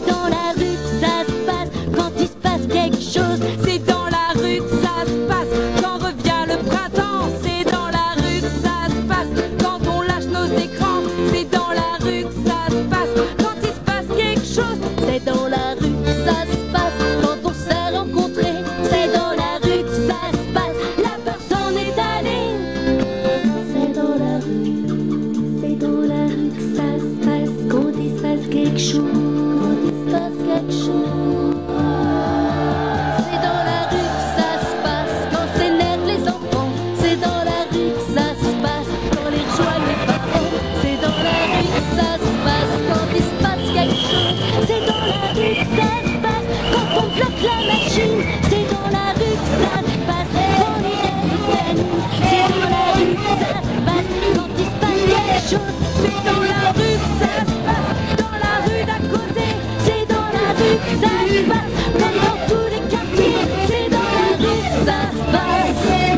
C'est dans la rue que ça se passe quand il se passe quelque chose. C'est dans la rue que ça se passe quand revient le printemps. C'est dans la rue que ça se passe quand on lâche nos écrans. C'est dans la rue que ça se passe quand il se passe quelque chose. C'est dans la rue que ça se passe quand on s'est rencontrés. C'est dans la rue que ça se passe, la peur s'en est allée. C'est dans la rue que ça se passe quand il se passe quelque chose. Quand il se passe quelque chose. C'est dans la rue que ça se passe quand s'énervent les enfants. C'est dans la rue que ça se passe quand les rejoignent les parents. C'est dans la rue que ça se passe quand il se passe quelque chose. C'est dans la rue que ça se passe quand on bloque la machine. C'est dans la rue que ça se passe quand l'hiver nous s'anime. C'est dans la rue que ça se passe quand il se passe quelque chose. C'est dans la rue que ça se passe, dans la rue d'à côté. C'est dans la rue que ça se passe comme dans tous les quartiers. C'est dans la rue que ça se passe. C'est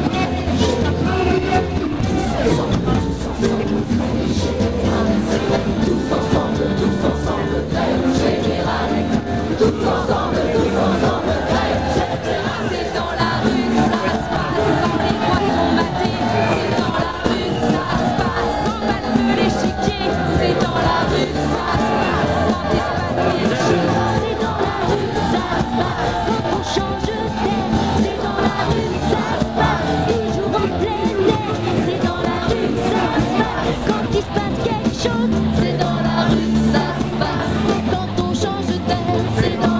dans la rue que ça se passe quand les voix sont matées. C'est dans la rue que ça se passe quand bat le feu l'échiquier. C'est dans la rue que ça se passe quand il se passe quelque chose. C'est dans la rue que ça se passe quand on change d'air. C'est dans la rue que ça se passe des jours en plein air. C'est dans la rue que ça se passe quand il se passe quelque chose. C'est dans la rue que ça se passe quand on change d'air. C'est dans